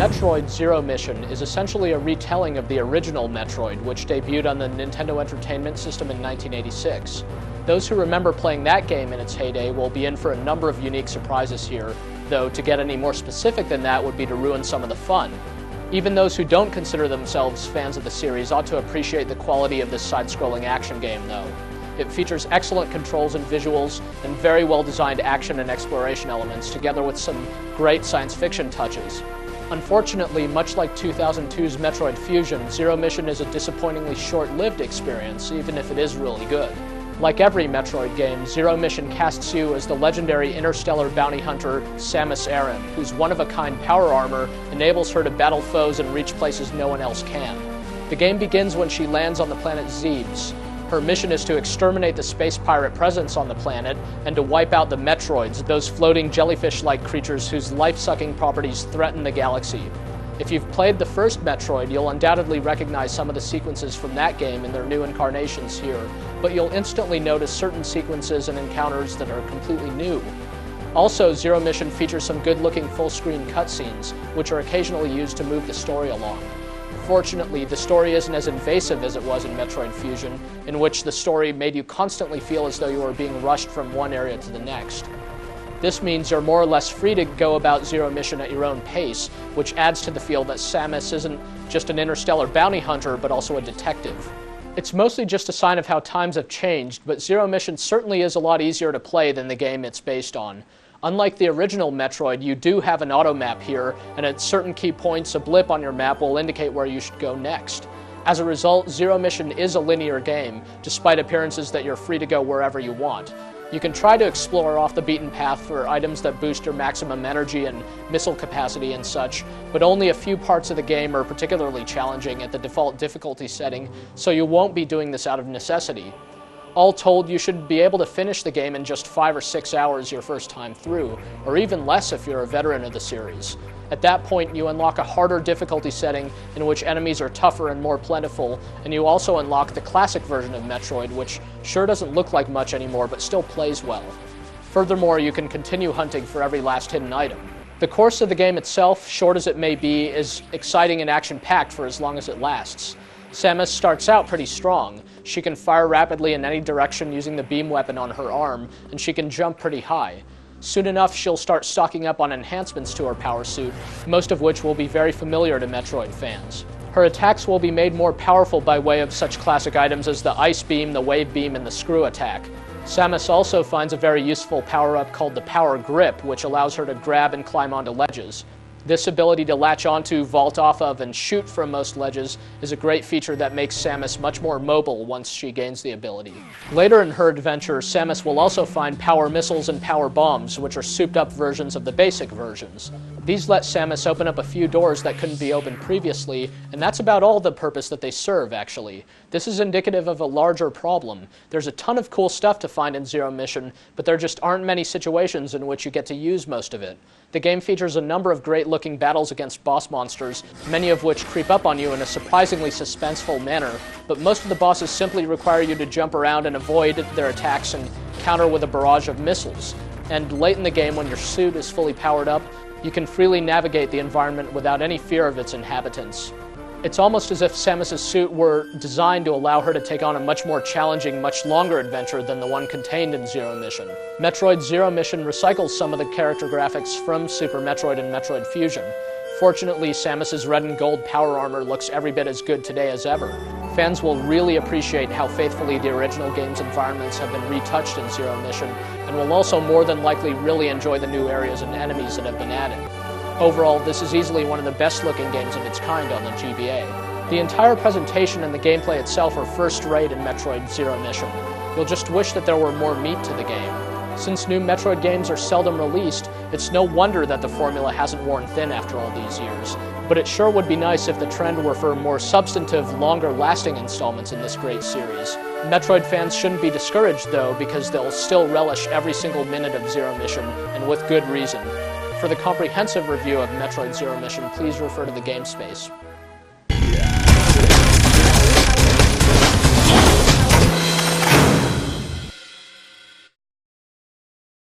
Metroid Zero Mission is essentially a retelling of the original Metroid, which debuted on the Nintendo Entertainment System in 1986. Those who remember playing that game in its heyday will be in for a number of unique surprises here, though to get any more specific than that would be to ruin some of the fun. Even those who don't consider themselves fans of the series ought to appreciate the quality of this side-scrolling action game, though. It features excellent controls and visuals, and very well-designed action and exploration elements, together with some great science fiction touches. Unfortunately, much like 2002's Metroid Fusion, Zero Mission is a disappointingly short-lived experience, even if it is really good. Like every Metroid game, Zero Mission casts you as the legendary interstellar bounty hunter Samus Aran, whose one-of-a-kind power armor enables her to battle foes and reach places no one else can. The game begins when she lands on the planet Zebes. Her mission is to exterminate the space pirate presence on the planet and to wipe out the Metroids, those floating jellyfish-like creatures whose life-sucking properties threaten the galaxy. If you've played the first Metroid, you'll undoubtedly recognize some of the sequences from that game in their new incarnations here, but you'll instantly notice certain sequences and encounters that are completely new. Also, Zero Mission features some good-looking full-screen cutscenes, which are occasionally used to move the story along. Fortunately, the story isn't as invasive as it was in Metroid Fusion, in which the story made you constantly feel as though you were being rushed from one area to the next. This means you're more or less free to go about Zero Mission at your own pace, which adds to the feel that Samus isn't just an interstellar bounty hunter, but also a detective. It's mostly just a sign of how times have changed, but Zero Mission certainly is a lot easier to play than the game it's based on. Unlike the original Metroid, you do have an auto-map here, and at certain key points, a blip on your map will indicate where you should go next. As a result, Zero Mission is a linear game, despite appearances that you're free to go wherever you want. You can try to explore off the beaten path for items that boost your maximum energy and missile capacity and such, but only a few parts of the game are particularly challenging at the default difficulty setting, so you won't be doing this out of necessity. All told, you should be able to finish the game in just 5 or 6 hours your first time through, or even less if you're a veteran of the series. At that point, you unlock a harder difficulty setting in which enemies are tougher and more plentiful, and you also unlock the classic version of Metroid, which sure doesn't look like much anymore, but still plays well. Furthermore, you can continue hunting for every last hidden item. The course of the game itself, short as it may be, is exciting and action-packed for as long as it lasts. Samus starts out pretty strong. She can fire rapidly in any direction using the beam weapon on her arm, and she can jump pretty high. Soon enough, she'll start stocking up on enhancements to her power suit, most of which will be very familiar to Metroid fans. Her attacks will be made more powerful by way of such classic items as the Ice Beam, the Wave Beam, and the Screw Attack. Samus also finds a very useful power-up called the Power Grip, which allows her to grab and climb onto ledges. This ability to latch onto, vault off of, and shoot from most ledges is a great feature that makes Samus much more mobile once she gains the ability. Later in her adventure, Samus will also find power missiles and power bombs, which are souped-up versions of the basic versions. These let Samus open up a few doors that couldn't be opened previously, and that's about all the purpose that they serve, actually. This is indicative of a larger problem. There's a ton of cool stuff to find in Zero Mission, but there just aren't many situations in which you get to use most of it. The game features a number of great-looking battles against boss monsters, many of which creep up on you in a surprisingly suspenseful manner, but most of the bosses simply require you to jump around and avoid their attacks and counter with a barrage of missiles. And late in the game, when your suit is fully powered up, you can freely navigate the environment without any fear of its inhabitants. It's almost as if Samus's suit were designed to allow her to take on a much more challenging, much longer adventure than the one contained in Zero Mission. Metroid Zero Mission recycles some of the character graphics from Super Metroid and Metroid Fusion. Fortunately, Samus's red and gold power armor looks every bit as good today as ever. Fans will really appreciate how faithfully the original game's environments have been retouched in Zero Mission, and will also more than likely really enjoy the new areas and enemies that have been added. Overall, this is easily one of the best-looking games of its kind on the GBA. The entire presentation and the gameplay itself are first-rate in Metroid Zero Mission. You'll just wish that there were more meat to the game. Since new Metroid games are seldom released, it's no wonder that the formula hasn't worn thin after all these years. But it sure would be nice if the trend were for more substantive, longer-lasting installments in this great series. Metroid fans shouldn't be discouraged, though, because they'll still relish every single minute of Zero Mission, and with good reason. For the comprehensive review of Metroid Zero Mission, please refer to the Gamespace.